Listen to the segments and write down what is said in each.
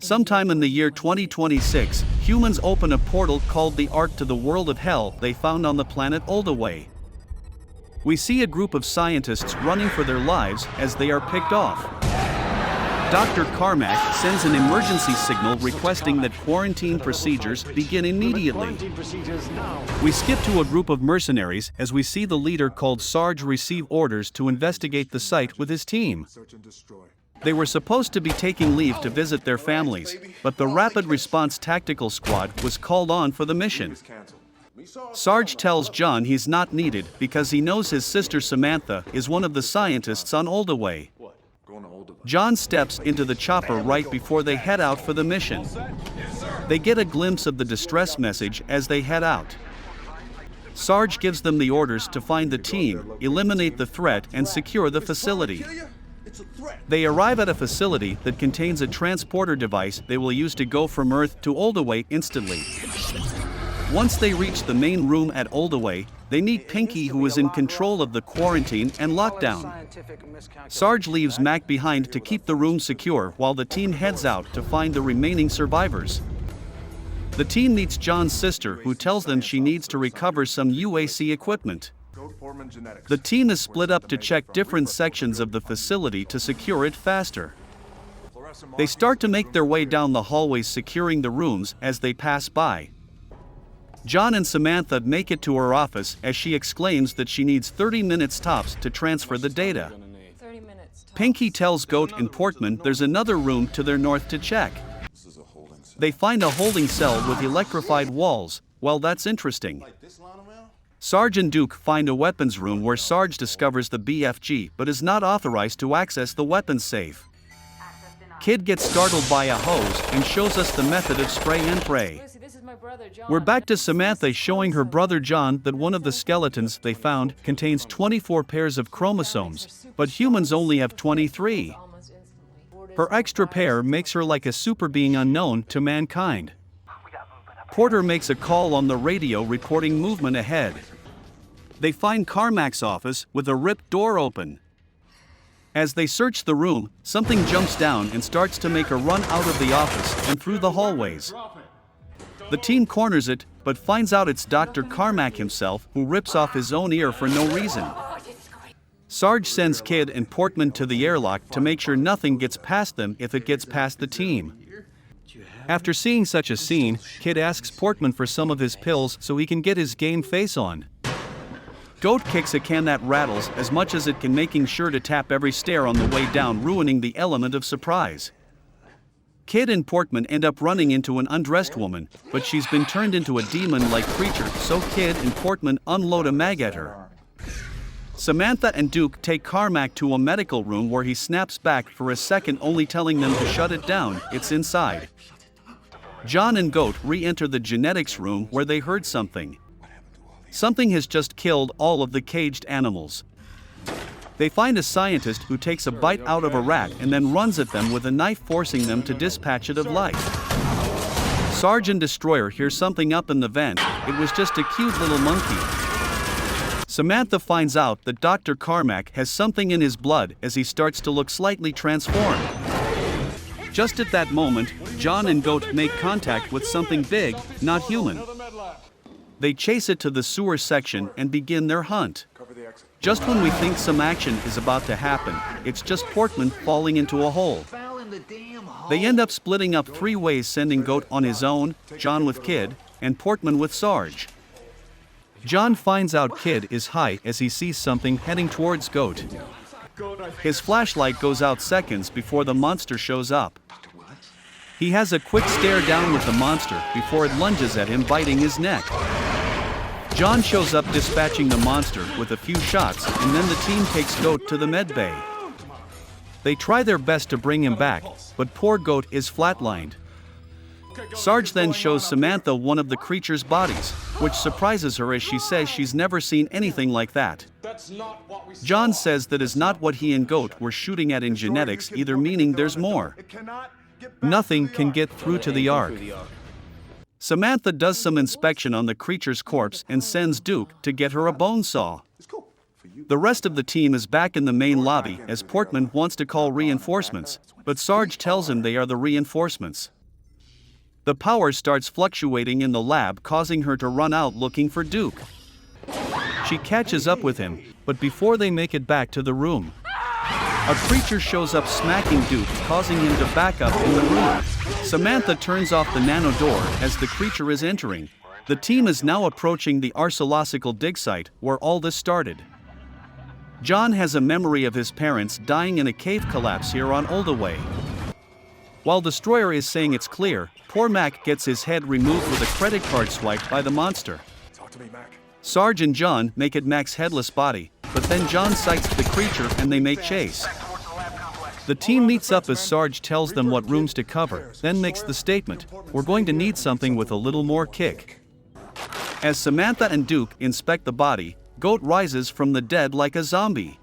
Sometime in the year 2026, humans open a portal called the Ark to the world of hell they found on the planet Oldaway. We see a group of scientists running for their lives as they are picked off. Dr. Carmack sends an emergency signal requesting that quarantine procedures begin immediately. We skip to a group of mercenaries as we see the leader called Sarge receive orders to investigate the site with his team. They were supposed to be taking leave to visit their families, but the Rapid Response Tactical Squad was called on for the mission. Sarge tells John he's not needed because he knows his sister Samantha is one of the scientists on Oldaway. John steps into the chopper right before they head out for the mission. They get a glimpse of the distress message as they head out. Sarge gives them the orders to find the team, eliminate the threat, and secure the facility. They arrive at a facility that contains a transporter device they will use to go from Earth to Oldaway instantly. Once they reach the main room at Oldaway, they meet Pinky, who is in control of the quarantine and lockdown. Sarge leaves Mac behind to keep the room secure while the team heads out to find the remaining survivors. The team meets John's sister, who tells them she needs to recover some UAC equipment. The team is split up to check different sections of the facility to secure it faster. They start to make their way down the hallways securing the rooms as they pass by. John and Samantha make it to her office as she exclaims that she needs 30 minutes tops to transfer the data. Pinky tells Goat and Portman there's another room to their north to check. They find a holding cell with electrified walls. Well, that's interesting. Sarge and Duke find a weapons room where Sarge discovers the BFG but is not authorized to access the weapons safe. Kid gets startled by a hose and shows us the method of spray and pray. We're back to Samantha showing her brother John that one of the skeletons they found contains 24 pairs of chromosomes, but humans only have 23. Her extra pair makes her like a super being unknown to mankind. Porter makes a call on the radio reporting movement ahead. They find Carmack's office with a ripped door open. As they search the room, something jumps down and starts to make a run out of the office and through the hallways. The team corners it, but finds out it's Dr. Carmack himself, who rips off his own ear for no reason. Sarge sends Kid and Portman to the airlock to make sure nothing gets past them if it gets past the team. After seeing such a scene, Kid asks Portman for some of his pills so he can get his game face on. Goat kicks a can that rattles as much as it can, making sure to tap every stair on the way down, ruining the element of surprise. Kid and Portman end up running into an undressed woman, but she's been turned into a demon-like creature, so Kid and Portman unload a mag at her. Samantha and Duke take Carmack to a medical room where he snaps back for a second, only telling them to shut it down, it's inside. John and Goat re-enter the genetics room where they heard something. Something has just killed all of the caged animals. They find a scientist who takes a bite out of a rat and then runs at them with a knife, forcing them to dispatch it of life. Sarge and Destroyer hear something up in the vent. It was just a cute little monkey. Samantha finds out that Dr. Carmack has something in his blood as he starts to look slightly transformed. Just at that moment, John and Goat make contact with something big, not human. They chase it to the sewer section and begin their hunt. Just when we think some action is about to happen, it's just Portman falling into a hole. They end up splitting up 3 ways, sending Goat on his own, John with Kid, and Portman with Sarge. John finds out Kid is high as he sees something heading towards Goat. His flashlight goes out seconds before the monster shows up. He has a quick stare down with the monster before it lunges at him, biting his neck. John shows up dispatching the monster with a few shots, and then the team takes Goat to the med bay. They try their best to bring him back, but poor Goat is flatlined. Sarge then shows Samantha one of the creature's bodies, which surprises her as she says she's never seen anything like that. John says that is not what he and Goat were shooting at in genetics either, meaning there's more. Nothing can get through to the Ark. Samantha does some inspection on the creature's corpse and sends Duke to get her a bone saw. The rest of the team is back in the main lobby as Portman wants to call reinforcements, but Sarge tells him they are the reinforcements. The power starts fluctuating in the lab, causing her to run out looking for Duke. She catches up with him, but before they make it back to the room, a creature shows up smacking Duke, causing him to back up in the room. Samantha turns off the nano door as the creature is entering. The team is now approaching the archaeological dig site where all this started. John has a memory of his parents dying in a cave collapse here on Oldaway. While Destroyer is saying it's clear, poor Mac gets his head removed with a credit card swipe by the monster. Talk to me, Mac. Sarge and John make it Mac's headless body, but then John sights the creature and they make chase. The team meets up as Sarge tells them what rooms to cover, then makes the statement, "We're going to need something with a little more kick." As Samantha and Duke inspect the body, Goat rises from the dead like a zombie.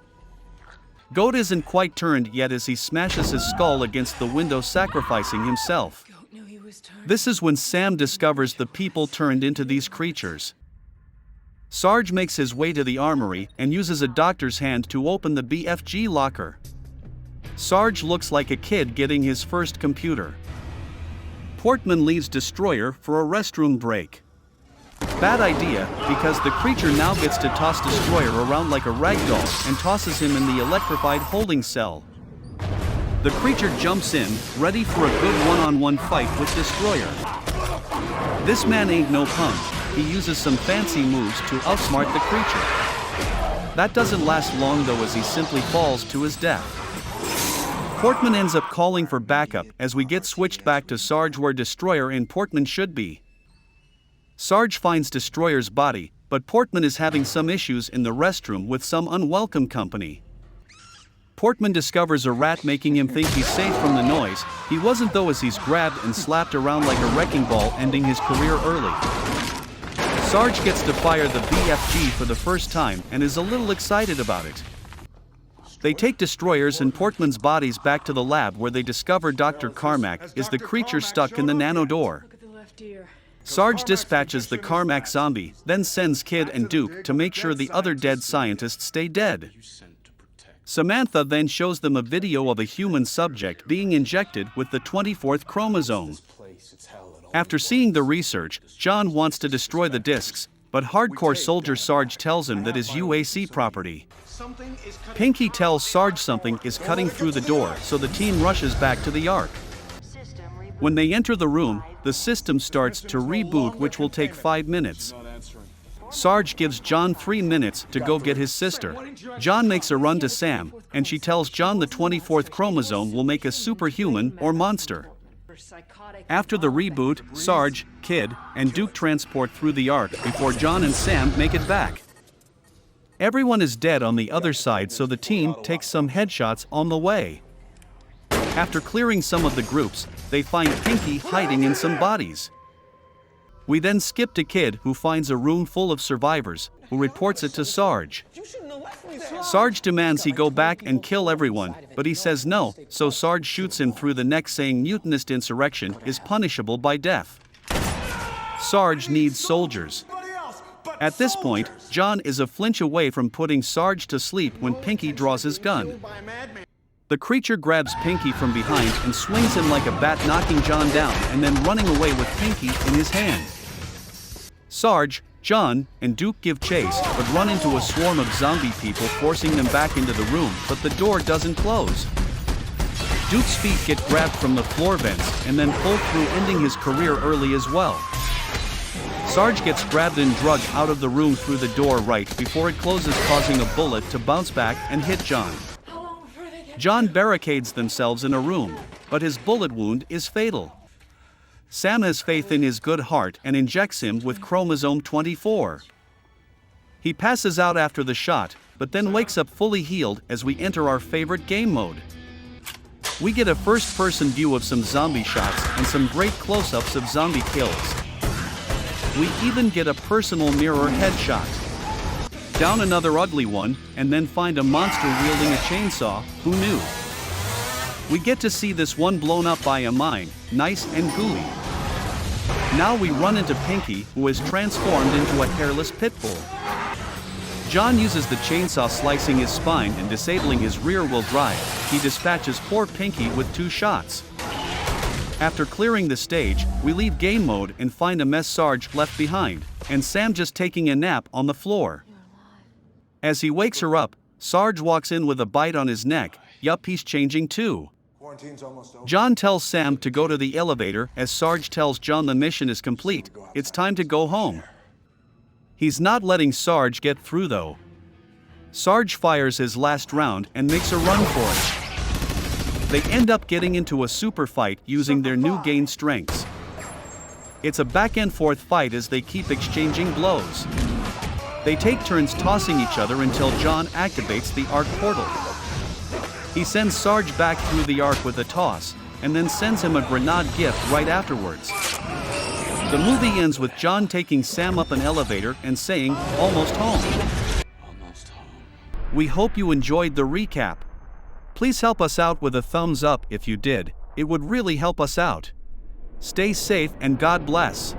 Goat isn't quite turned yet as he smashes his skull against the window, sacrificing himself. This is when Sam discovers the people turned into these creatures. Sarge makes his way to the armory and uses a doctor's hand to open the BFG locker. Sarge looks like a kid getting his first computer. Portman leaves Destroyer for a restroom break. Bad idea, because the creature now gets to toss Destroyer around like a ragdoll and tosses him in the electrified holding cell. The creature jumps in, ready for a good one-on-one fight with Destroyer. This man ain't no punk. He uses some fancy moves to outsmart the creature. That doesn't last long though, as he simply falls to his death. Portman ends up calling for backup as we get switched back to Sarge where Destroyer and Portman should be. Sarge finds Destroyer's body, but Portman is having some issues in the restroom with some unwelcome company. Portman discovers a rat, making him think he's safe from the noise. He wasn't though, as he's grabbed and slapped around like a wrecking ball, ending his career early. Sarge gets to fire the BFG for the first time and is a little excited about it. They take Destroyers and Portman's bodies back to the lab where they discover Dr. Carmack is the creature stuck in the nano door. Sarge dispatches the Carmack zombie, then sends Kid and Duke to make sure the other dead scientists stay dead. Samantha then shows them a video of a human subject being injected with the 24th chromosome. After seeing the research, John wants to destroy the discs, but hardcore soldier Sarge tells him that is UAC property. Pinky tells Sarge something is cutting through the door, so the team rushes back to the Ark. When they enter the room, the system starts to reboot, which will take 5 minutes. Sarge gives John 3 minutes to go get his sister. John makes a run to Sam, and she tells John the 24th chromosome will make a superhuman or monster. After the reboot, Sarge, Kid, and Duke transport through the Ark before John and Sam make it back. Everyone is dead on the other side, so the team takes some headshots on the way. After clearing some of the groups, they find Pinky hiding in some bodies. We then skip to Kid, who finds a room full of survivors, who reports it to Sarge. Sarge demands he go back and kill everyone, but he says no, so Sarge shoots him through the neck, saying mutinist insurrection is punishable by death. Sarge needs soldiers. At this point, John is a flinch away from putting Sarge to sleep when Pinky draws his gun. The creature grabs Pinky from behind and swings him like a bat, knocking John down and then running away with Pinky in his hand. Sarge, John, and Duke give chase but run into a swarm of zombie people, forcing them back into the room, but the door doesn't close. Duke's feet get grabbed from the floor vents and then pulled through, ending his career early as well. Sarge gets grabbed and drugged out of the room through the door right before it closes, causing a bullet to bounce back and hit John. John barricades themselves in a room, but his bullet wound is fatal. Sam has faith in his good heart and injects him with chromosome 24. He passes out after the shot, but then wakes up fully healed as we enter our favorite game mode. We get a first-person view of some zombie shots and some great close-ups of zombie kills. We even get a personal mirror headshot. Down another ugly one, and then find a monster wielding a chainsaw. Who knew? We get to see this one blown up by a mine, nice and gooey. Now we run into Pinky, who is transformed into a hairless pit bull. John uses the chainsaw, slicing his spine and disabling his rear-wheel drive. He dispatches poor Pinky with 2 shots. After clearing the stage, we leave game mode and find a mess Sarge left behind, and Sam just taking a nap on the floor. As he wakes her up, Sarge walks in with a bite on his neck. Yup, he's changing too. John tells Sam to go to the elevator as Sarge tells John the mission is complete. It's time to go home. He's not letting Sarge get through though. Sarge fires his last round and makes a run for it. They end up getting into a super fight using their new gained strengths. It's a back and forth fight as they keep exchanging blows. They take turns tossing each other until John activates the arc portal. He sends Sarge back through the arc with a toss, and then sends him a grenade gift right afterwards. The movie ends with John taking Sam up an elevator and saying, "Almost home." Almost home. We hope you enjoyed the recap. Please help us out with a thumbs up if you did, it would really help us out. Stay safe and God bless.